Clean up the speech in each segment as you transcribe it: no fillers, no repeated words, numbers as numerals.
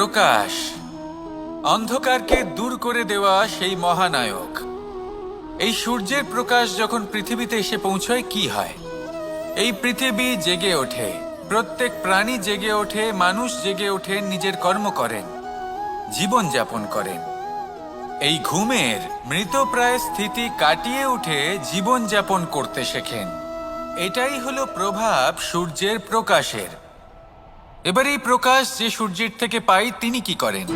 প্রকাশ, অন্ধকারকে দূর করে দেওয়া সেই মহানায়ক। এই সূর্যের প্রকাশ যখন পৃথিবীতে এসে পৌঁছয় কি হয়? এই পৃথিবী জেগে ওঠে, প্রত্যেক প্রাণী জেগে ওঠে, মানুষ জেগে ওঠে, নিজের কর্ম করেন, জীবন যাপন করেন। এই ঘুমের মৃতপ্রায় স্থিতি কাটিয়ে উঠে জীবন যাপন করতে শেখেন। এটাই হলো প্রভাব সূর্যের প্রকাশের। এবার এই প্রকাশ যে সূর্যের থেকে পাই, তিনি কি করেন?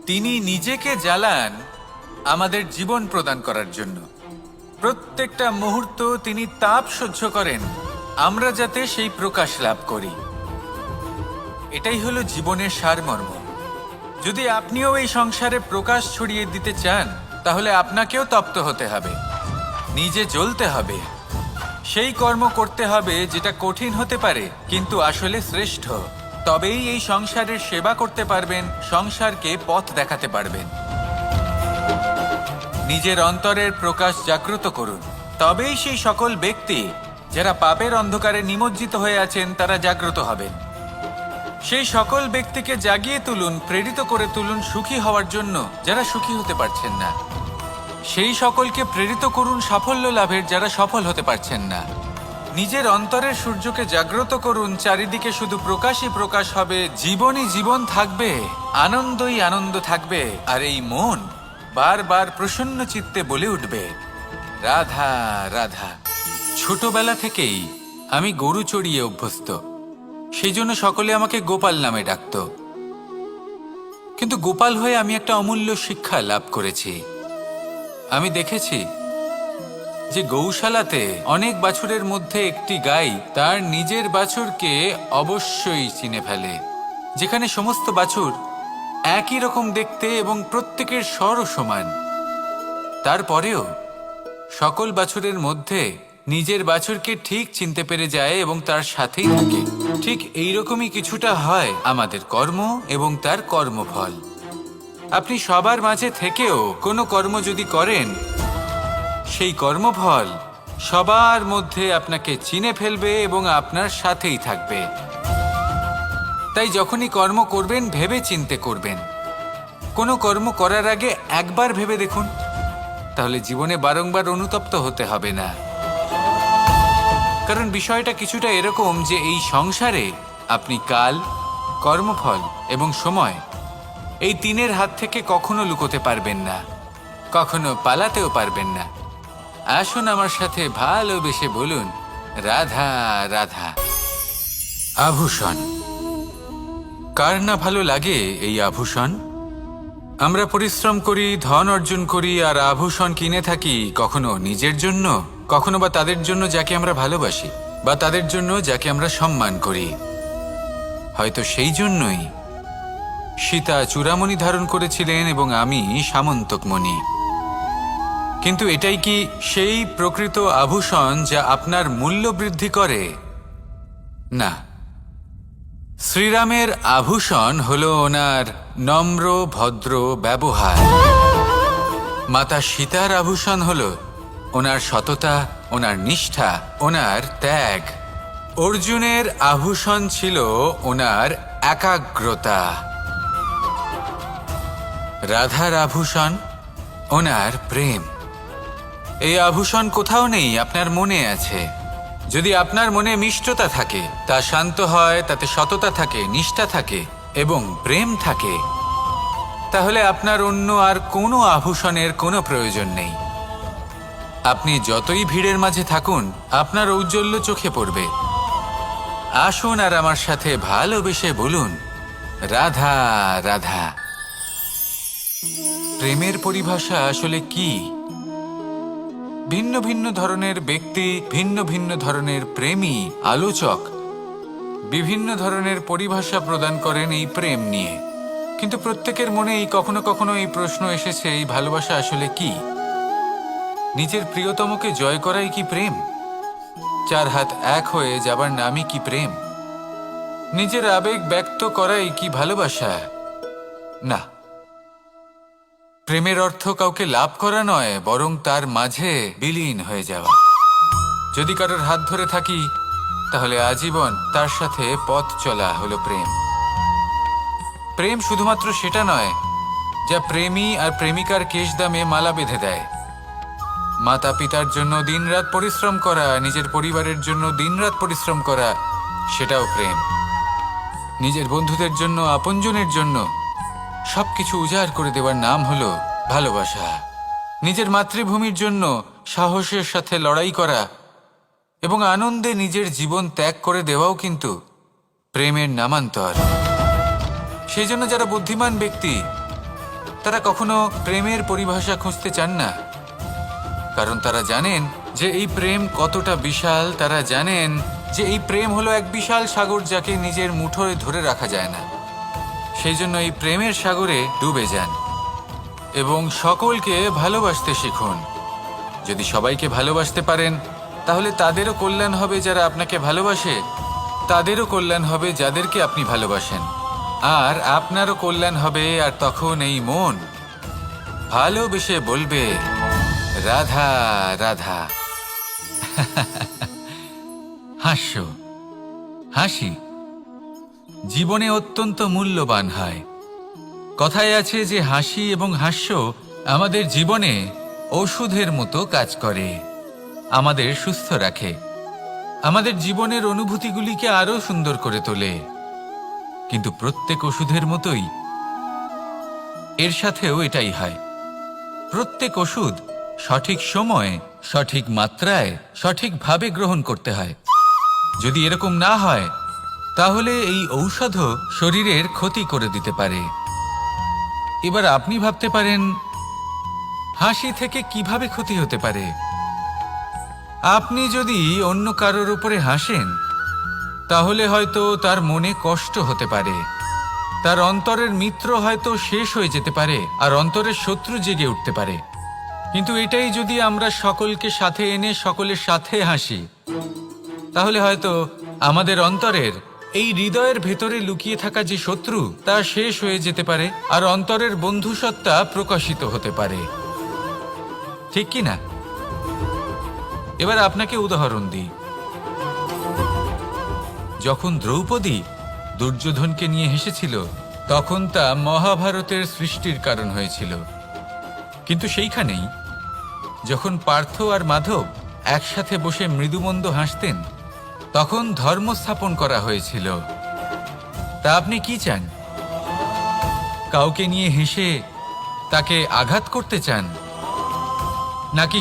তিনি নিজেকে জ্বালান আমাদের জীবন প্রদান করার জন্য। প্রত্যেকটা মুহূর্ত তিনি তাপ সহ্য করেন আমরা যাতে সেই প্রকাশ লাভ করি। এটাই হলো জীবনের সারমর্ম। যদি আপনিও এই সংসারে প্রকাশ ছড়িয়ে দিতে চান, তাহলে আপনাকেও তপ্ত হতে হবে, নিজে জ্বলতে হবে, সেই কর্ম করতে হবে যেটা কঠিন হতে পারে কিন্তু আসলে শ্রেষ্ঠ। তবেই এই সংসারের সেবা করতে পারবেন, সংসারকে পথ দেখাতে পারবেন। নিজের অন্তরের প্রকাশ জাগ্রত করুন, তবেই সেই সকল ব্যক্তি যারা পাপের অন্ধকারে নিমজ্জিত হয়ে আছেন তারা জাগ্রত হবেন। সেই সকল ব্যক্তিকে জাগিয়ে তুলুন, প্রেরিত করে তুলুন সুখী হওয়ার জন্য যারা সুখী হতে পারছেন না। সেই সকলকে প্রেরিত করুন সাফল্য লাভের যারা সফল হতে পারছেন না। নিজের অন্তরের সূর্যকে জাগ্রত করুন, চারিদিকে শুধু প্রকাশই প্রকাশ হবে, জীবনই জীবন থাকবে, আনন্দই আনন্দ থাকবে। আর এই মন বারবার প্রসন্ন চিত্তে বলে উঠবে, রাধা রাধা। ছোটবেলা থেকেই আমি গরু চড়িয়ে অভ্যস্ত, সেই জন্য সকলে আমাকে গোপাল নামে ডাকত। কিন্তু গোপাল হয়ে আমি একটা অমূল্য শিক্ষা লাভ করেছি। আমি দেখেছি যে গৌশালাতে অনেক বাছুরের মধ্যে একটি গাই তার নিজের বাছুরকে অবশ্যই চিনে ফেলে। যেখানে সমস্ত বাছুর একই রকম দেখতে এবং প্রত্যেকের স্বরও সমান, তারপরেও সকল বাছুরের মধ্যে নিজের বাছুরকে ঠিক চিনতে পেরে যায় এবং তার সাথেই থাকে। ঠিক এইরকমই কিছুটা হয় আমাদের কর্ম এবং তার কর্মফল। আপনি সবার মাঝে থেকেও কোনো কর্ম যদি করেন, সেই কর্মফল সবার মধ্যে আপনাকে চিনে ফেলবে এবং আপনার সাথেই থাকবে। তাই যখনই কর্ম করবেন ভেবে চিন্তে করবেন। কোনো কর্ম করার আগে একবার ভেবে দেখুন, তাহলে জীবনে বারংবার অনুতপ্ত হতে হবে না। কারণ বিষয়টা কিছুটা এরকম যে এই সংসারে আপনি কাল, কর্মফল এবং সময়, এই তিনের হাত থেকে কখনো লুকোতে পারবেন না, কখনো পালাতেও পারবেন না। আসুন আমার সাথে ভালোবেসে বলুন, রাধা রাধা। আভূষণ। কার না ভালো লাগে এই আভূষণ? আমরা পরিশ্রম করি, ধন অর্জন করি আর আভূষণ কিনে থাকি, কখনো নিজের জন্য, কখনো বা তাদের জন্য যাকে আমরা ভালোবাসি, বা তাদের জন্য যাকে আমরা সম্মান করি। হয়তো সেই জন্যই সীতা চূড়ামণি ধারণ করেছিলেন এবং আমি সামন্তকমণি। কিন্তু এটাই কি সেই প্রকৃত আভূষণ যা আপনার মূল্য বৃদ্ধি করে? না। শ্রীরামের আভূষণ হল ওনার নম্র ভদ্র ব্যবহার। মাতা সীতার আভূষণ হল ওনার সততা, ওনার নিষ্ঠা, ওনার ত্যাগ। অর্জুনের আভূষণ ছিল ওনার একাগ্রতা। রাধার আভূষণ ওনার প্রেম। এই আভূষণ কোথাও নেই, আপনার মনে আছে। যদি আপনার মনে মিষ্টতা থাকে, তা শান্ত হয়, তাতে সততা থাকে, নিষ্ঠা থাকে এবং প্রেম থাকে, তাহলে আপনার অন্য আর কোনো আভূষণের কোনো প্রয়োজন নেই। আপনি যতই ভিড়ের মাঝে থাকুন, আপনার ঔজ্জ্বল্য চোখে পড়বে। আসুন আর আমার সাথে ভালোবেসে বলুন, রাধা রাধা। প্রেমের পরিভাষা আসলে কি? ভিন্ন ভিন্ন ধরনের ব্যক্তি, ভিন্ন ভিন্ন ধরনের প্রেমী, আলোচক বিভিন্ন ধরনের পরিভাষা প্রদান করেন এই প্রেম নিয়ে। কিন্তু প্রত্যেকের মনেই কখনো কখনো এই প্রশ্ন এসেছে, এই ভালোবাসা আসলে কি? নিজের প্রিয়তমকে জয় করাই কি প্রেম? চার হাত এক হয়ে যাবার নামই কি প্রেম? নিজের আবেগ ব্যক্ত করাই কি ভালোবাসা? না। প্রেমের অর্থ কাউকে লাভ করা নয়, বরং তার মাঝে বিলীন হয়ে যাওয়া। যদি কারোর হাত ধরে থাকি, তাহলে আজীবন তার সাথে পথ চলা হলো প্রেম। প্রেম শুধুমাত্র সেটা নয় যা প্রেমী আর প্রেমিকার কেশদামে মালা বেঁধে দেয়। মাতা পিতার জন্য দিনরাত পরিশ্রম করা, নিজের পরিবারের জন্য দিনরাত পরিশ্রম করা, সেটাও প্রেম। নিজের বন্ধুদের জন্য, আপনজনের জন্য সবকিছু উজাড় করে দেওয়ার নাম হলো ভালোবাসা। নিজের মাতৃভূমির জন্য সাহসের সাথে লড়াই করা এবং আনন্দে নিজের জীবন ত্যাগ করে দেওয়াও কিন্তু প্রেমের নামান্তর। সেই জন্য যারা বুদ্ধিমান ব্যক্তি তারা কখনো প্রেমের পরিভাষা খুঁজতে চান না, কারণ তারা জানেন যে এই প্রেম কতটা বিশাল। তারা জানেন যে এই প্রেম হলো এক বিশাল সাগর যাকে নিজের মুঠোয় ধরে রাখা যায় না। সেই জন্য এই প্রেমের সাগরে ডুবে যান এবং সকলকে ভালোবাসতে শিখুন। যদি সবাইকে ভালোবাসতে পারেন তাহলে তাদেরও কল্যাণ হবে যারা আপনাকে ভালোবাসে, তাদেরও কল্যাণ হবে যাদেরকে আপনি ভালোবাসেন, আর আপনারও কল্যাণ হবে। আর তখন এই মন ভালোবেসে বলবে, রাধা রাধা। হাস্য, হাসি জীবনে অত্যন্ত মূল্যবান হয়। কথায় আছে যে হাসি এবং হাস্য আমাদের জীবনে ওষুধের মতো কাজ করে, আমাদের সুস্থ রাখে, আমাদের জীবনের অনুভূতিগুলিকে আরো সুন্দর করে তোলে। কিন্তু প্রত্যেক ওষুধের মতোই এর সাথেও এটাই হয়। প্রত্যেক ওষুধ সঠিক সময়ে, সঠিক মাত্রায়, সঠিকভাবে গ্রহণ করতে হয়। যদি এরকম না হয় তাহলে এই ঔষধও শরীরের ক্ষতি করে দিতে পারে। এবার আপনি ভাবতে পারেন, হাসি থেকে কিভাবে ক্ষতি হতে পারে? আপনি যদি অন্য কারোর উপরে হাসেন তাহলে হয়তো তার মনে কষ্ট হতে পারে, তার অন্তরের মিত্র হয়তো শেষ হয়ে যেতে পারে, আর অন্তরের শত্রু জেগে উঠতে পারে। কিন্তু এটাই যদি আমরা সকলকে সাথে এনে সকলের সাথে হাসি, তাহলে হয়তো আমাদের অন্তরের এই হৃদয়ের ভেতরে লুকিয়ে থাকা যে শত্রু তা শেষ হয়ে যেতে পারে, আর অন্তরের বন্ধুসত্তা প্রকাশিত হতে পারে। ঠিক কি না? এবার আপনাকে উদাহরণ দিই। যখন দ্রৌপদী দুর্যোধনকে নিয়ে হেসেছিল তখন তা মহাভারতের সৃষ্টির কারণ হয়েছিল। কিন্তু সেইখানেই যখন পার্থ আর মাধব একসাথে বসে মৃদুমন্দ হাসতেন তখন ধর্ম স্থাপন করা হয়েছিল। তা আপনি কি চান? কাউকে নিয়ে হেসে তাকে আঘাত করতে চান, নাকি